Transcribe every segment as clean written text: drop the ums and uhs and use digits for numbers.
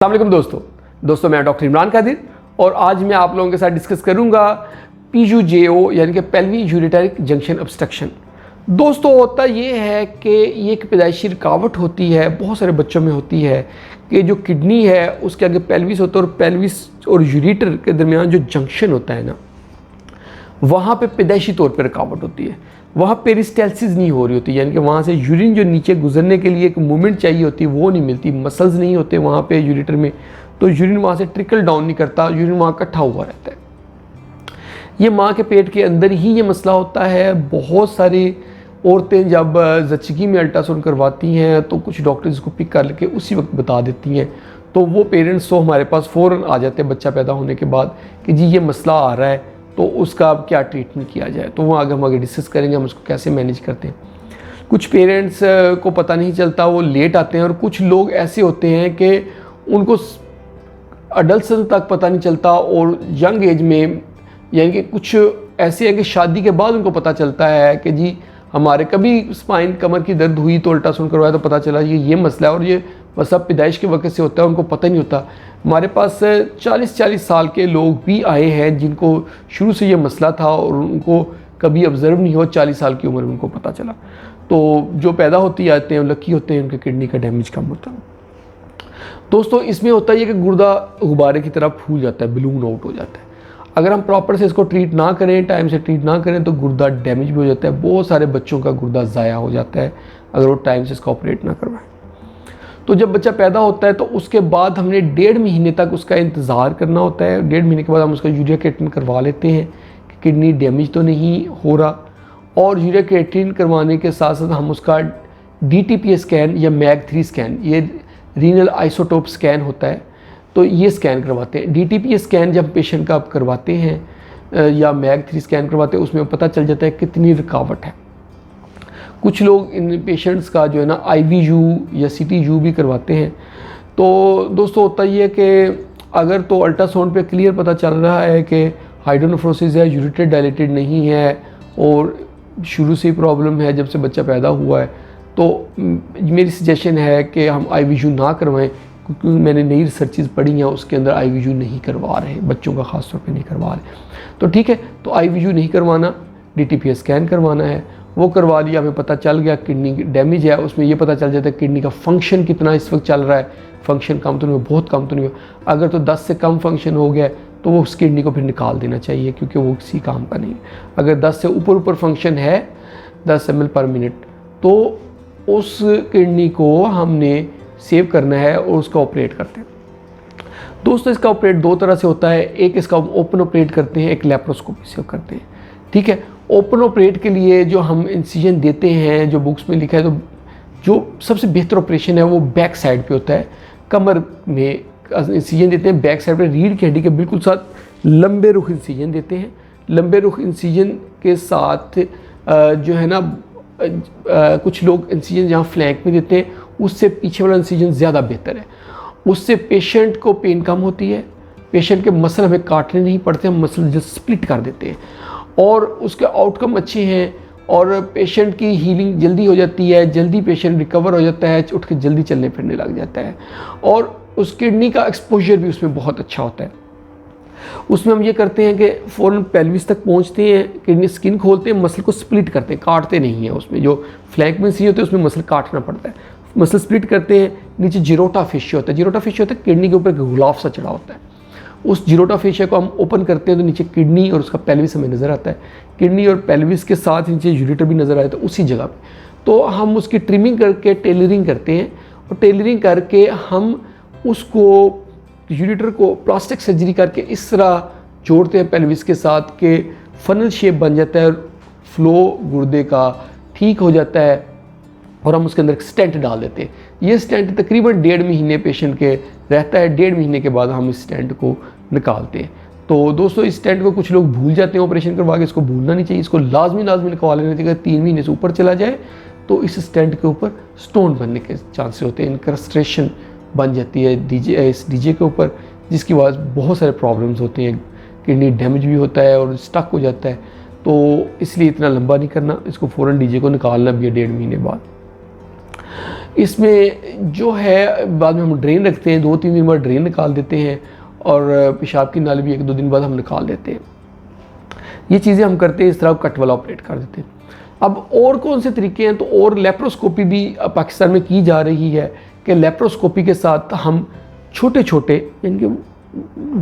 अस्सलाम वालेकुम दोस्तों मैं डॉक्टर इमरान कादिर और आज मैं आप लोगों के साथ डिस्कस करूंगा PUJO यानी कि पेल्वी यूरिटरी जंक्शन ऑब्स्ट्रक्शन। दोस्तों होता ये है कि ये एक पैदाइशी रुकावट होती है, बहुत सारे बच्चों में होती है कि जो किडनी है उसके आगे पेल्विस होता है और पेल्विस और यूरिटर के दरमियान जो जंक्शन होता है ना, वहाँ पे पैदाइशी तौर पर रुकावट होती है। वहाँ पेरिस्टालसिस नहीं हो रही होती, यानी कि वहाँ से यूरिन जो नीचे गुजरने के लिए एक मूवमेंट चाहिए होती है वो नहीं मिलती, मसल्स नहीं होते वहाँ पे यूरिटर में, तो यूरिन वहाँ से ट्रिकल डाउन नहीं करता, यूरिन वहाँ इकट्ठा हुआ रहता है। ये माँ के पेट के अंदर ही ये मसला होता है। बहुत सारी औरतें जब ज़चगी में अल्ट्रासाउंड करवाती हैं तो कुछ डॉक्टर्स इसको पिक कर लेके उसी वक्त बता देती हैं, तो वो पेरेंट्स तो हमारे पास फ़ौरन आ जाते हैं बच्चा पैदा होने के बाद कि जी ये मसला आ रहा है, तो उसका अब क्या ट्रीटमेंट किया जाए। तो वो आगे हम डिस्कस करेंगे हम उसको कैसे मैनेज करते हैं। कुछ पेरेंट्स को पता नहीं चलता, वो लेट आते हैं, और कुछ लोग ऐसे होते हैं कि उनको अडल्सन तक पता नहीं चलता और यंग एज में, यानी कि कुछ ऐसे हैं कि शादी के बाद उनको पता चलता है कि जी हमारे कभी स्पाइन कमर की दर्द हुई तो अल्ट्रासाउंड करवाया तो पता चला ये मसला है, और ये बस अब पैदाइश के वक्त से होता है, उनको पता नहीं होता। हमारे पास 40 साल के लोग भी आए हैं जिनको शुरू से ये मसला था और उनको कभी ऑब्ज़र्व नहीं हुआ, 40 साल की उम्र में उनको पता चला। तो जो पैदा होती आते हैं लकी होते हैं, उनके किडनी का डैमेज कम होता है। दोस्तों इसमें होता है कि गुर्दा गुब्बारे की तरह फूल जाता है, बलून आउट हो जाता है। अगर हम प्रॉपर से इसको ट्रीट ना करें, टाइम से ट्रीट ना करें, तो गुर्दा डैमेज भी हो जाता है। बहुत सारे बच्चों का गुर्दा ज़ाया हो जाता है अगर वो टाइम से इसका ऑपरेट ना करवाएं। तो जब बच्चा पैदा होता है तो उसके बाद हमने 1.5 महीने तक उसका इंतज़ार करना होता है। 1.5 महीने के बाद हम उसका यूरिया क्रिएटिनिन करवा लेते हैं कि किडनी डैमेज तो नहीं हो रहा, और यूरिया क्रिएटिनिन करवाने के साथ साथ हम उसका DTPA स्कैन या MAG-3 स्कैन, ये रीनल आइसोटोप स्कैन होता है, तो ये स्कैन करवाते हैं। DTPA स्कैन जब पेशेंट का आप करवाते हैं या MAG-3 स्कैन करवाते हैं, उसमें पता चल जाता है कितनी रुकावट है। कुछ लोग इन पेशेंट्स का जो है ना IVU या CTU भी करवाते हैं। तो दोस्तों होता ये है कि अगर तो अल्ट्रासाउंड पे क्लियर पता चल रहा है कि हाइड्रोनेफ्रोसिस है, यूरिटर डायलेटेड नहीं है और शुरू से ही प्रॉब्लम है जब से बच्चा पैदा हुआ है, तो मेरी सजेशन है कि हम IVU ना करवाएं, क्योंकि मैंने नई रिसर्चेज पढ़ी हैं उसके अंदर IVU नहीं करवा रहे, बच्चों का ख़ास तौर पे नहीं करवा रहे। तो ठीक है, तो IVU नहीं करवाना, DTPA स्कैन करवाना है, वो करवा लिया, हमें पता चल गया किडनी डैमेज है, उसमें ये पता चल जाता है किडनी का फंक्शन कितना इस वक्त चल रहा है, फंक्शन कम तो नहीं हुआ, बहुत कम तो नहीं हुआ। अगर तो 10 से कम फंक्शन हो गया तो वो उस किडनी को फिर निकाल देना चाहिए, क्योंकि वो किसी काम का नहीं है। अगर 10 से ऊपर फंक्शन है 10 ml पर मिनट, तो उस किडनी को हमने सेव करना है और उसका ऑपरेट करते हैं। दोस्तों इसका ऑपरेट 2 तरह से होता है, एक इसका ओपन ऑपरेट करते हैं, एक लेप्रोस्कोपी से करते हैं। ठीक है, ओपन ऑपरेट के लिए जो हम इंसिजन देते हैं, जो बुक्स में लिखा है, तो जो सबसे बेहतर ऑपरेशन है वो बैक साइड पे होता है। कमर में इंसिजन देते हैं, बैक साइड पे रीढ़ की हड्डी के बिल्कुल साथ लंबे रुख इंसिजन देते हैं। लंबे रुख इंसिजन के साथ जो है ना कुछ लोग इंसिजन जहाँ फ्लैंक में देते हैं, उससे पीछे वाला इंसिजन ज़्यादा बेहतर है। उससे पेशेंट को पेन कम होती है, पेशेंट के मसल हमें काटने नहीं पड़ते, हम मसल जो स्प्लिट कर देते हैं, और उसके आउटकम अच्छे हैं, और पेशेंट की हीलिंग जल्दी हो जाती है, जल्दी पेशेंट रिकवर हो जाता है, उठ के जल्दी चलने फिरने लग जाता है, और उस किडनी का एक्सपोजर भी उसमें बहुत अच्छा होता है। उसमें हम ये करते हैं कि फ़ौरन पेल्विस तक पहुंचते हैं, किडनी स्किन खोलते हैं, मसल को स्प्लिट करते हैं, काटते नहीं हैं। उसमें जो फ्लैंक में सी होते हैं उसमें मसल काटना पड़ता है, मसल स्प्लिट करते हैं। नीचे जीरोटा फेशिया होता है, जीरोटा फेशिया होता है किडनी के ऊपर गुलाब सा चढ़ा होता है, उस जीरोटा फेशिया को हम ओपन करते हैं तो नीचे किडनी और उसका पेल्विस हमें नज़र आता है। किडनी और पेल्विस के साथ नीचे यूरिटर भी नज़र आया तो उसी जगह पे, तो हम उसकी ट्रिमिंग करके टेलरिंग करते हैं, और टेलरिंग करके हम उसको यूरिटर को प्लास्टिक सर्जरी करके इस तरह जोड़ते हैं पेल्विस के साथ कि फनल शेप बन जाता है, फ्लो गुर्दे का ठीक हो जाता है, और हम उसके अंदर एक स्टेंट डाल देते हैं। ये स्टेंट तकरीबन 1.5 महीने पेशेंट के रहता है, 1.5 महीने के बाद हम इस स्टेंट को निकालते हैं। तो दोस्तों इस स्टेंट को कुछ लोग भूल जाते हैं ऑपरेशन करवा के, इसको भूलना नहीं चाहिए, इसको लाजमी निकलवा लेना चाहिए। 3 महीने से ऊपर चला जाए तो इस स्टेंट के ऊपर स्टोन बनने के चांसेस होते हैं, इनक्रस्टेशन बन जाती है इस डीजे के ऊपर, जिसकी वजह से बहुत सारे प्रॉब्लम्स होते हैं, किडनी डैमेज भी होता है और स्टक हो जाता है। तो इसलिए इतना लंबा नहीं करना, इसको फ़ौरन डीजे को निकालना भी है 1.5 महीने बाद। इसमें जो है बाद में हम ड्रेन रखते हैं, 2-3 दिन बाद ड्रेन निकाल देते हैं और पेशाब की नाली भी 1-2 दिन बाद हम निकाल देते हैं। ये चीज़ें हम करते हैं, इस तरह कट वाला ऑपरेट कर देते हैं। अब और कौन से तरीके हैं, तो और लेप्रोस्कोपी भी पाकिस्तान में की जा रही है कि लेप्रोस्कोपी के साथ हम छोटे छोटे यानी कि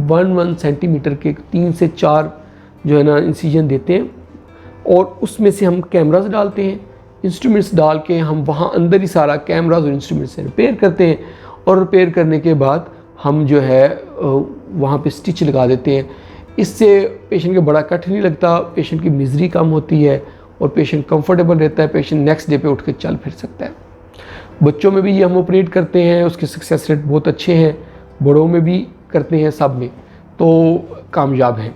1 सेंटीमीटर के 3 से 4 जो है ना इंसिजन देते हैं और उसमें से हम कैमरास डालते हैं, इंस्ट्रूमेंट्स डाल के हम वहाँ अंदर ही सारा कैमरास और इंस्ट्रूमेंट्स से रिपेयर करते हैं और रिपेयर करने के बाद हम जो है वहाँ पे स्टिच लगा देते हैं। इससे पेशेंट को बड़ा कट नहीं लगता, पेशेंट की मिजरी कम होती है और पेशेंट कंफर्टेबल रहता है, पेशेंट नेक्स्ट डे पे उठ के चल फिर सकता है। बच्चों में भी ये हम ऑपरेट करते हैं, उसके सक्सेस रेट बहुत अच्छे हैं, बड़ों में भी करते हैं, सब में तो कामयाब हैं।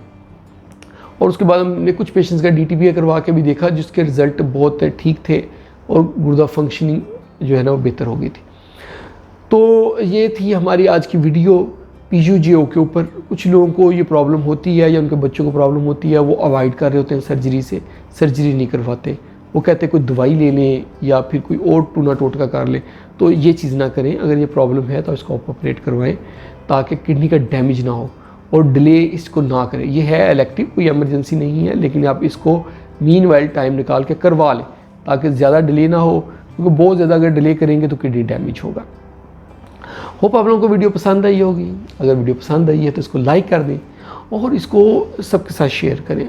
और उसके बाद हमने कुछ पेशेंट्स का DTPA करवा के भी देखा जिसके रिज़ल्ट बहुत ठीक थे और गुर्दा फंक्शनिंग जो है ना वो बेहतर हो गई थी। तो ये थी हमारी आज की वीडियो PUJO के ऊपर। कुछ लोगों को ये प्रॉब्लम होती है या उनके बच्चों को प्रॉब्लम होती है, वो अवॉइड कर रहे होते हैं सर्जरी से, सर्जरी नहीं करवाते, वो कहते हैं कोई दवाई ले लें या फिर कोई और टूना टोटका कर लें। तो ये चीज़ ना करें, अगर ये प्रॉब्लम है तो इसको ऑपरेट करवाएं ताकि किडनी का डैमेज ना हो और डिले इसको ना करें। ये है इलेक्टिव, कोई इमरजेंसी नहीं है, लेकिन आप इसको मीनवाइल टाइम निकाल के करवा लें ताकि ज़्यादा डिले ना हो, क्योंकि बहुत ज़्यादा अगर डिले करेंगे तो किडनी डैमेज होगा। होप आप लोगों को वीडियो पसंद आई होगी। अगर वीडियो पसंद आई है तो इसको लाइक कर दें और इसको सबके साथ शेयर करें,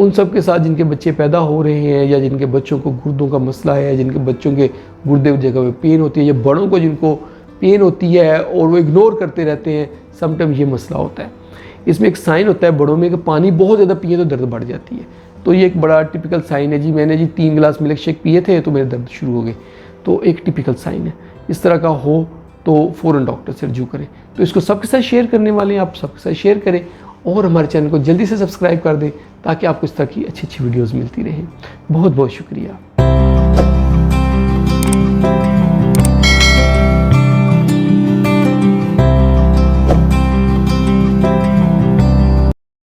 उन सब के साथ जिनके बच्चे पैदा हो रहे हैं या जिनके बच्चों को गुर्दों का मसला है, जिनके बच्चों के गुर्दे जगह पे पेन होती है, या बड़ों को जिनको पेन होती है और वो इग्नोर करते रहते हैं, समटाइम ये मसला होता है। इसमें एक साइन होता है बड़ों में कि पानी बहुत ज़्यादा पिए तो दर्द बढ़ जाती है, तो ये एक बड़ा टिपिकल साइन है जी। मैंने जी 3 गिलास मिल्क शेक पिए थे तो मेरे दर्द शुरू हो गए, तो एक टिपिकल साइन है। इस तरह का हो तो फ़ौरन डॉक्टर से रजू करें। तो इसको सबके साथ शेयर करने वाले हैं, आप सबके साथ शेयर करें और हमारे चैनल को जल्दी से सब्सक्राइब कर दें ताकि आपको इस तरह की अच्छी अच्छी वीडियोज़ मिलती रहें। बहुत बहुत शुक्रिया।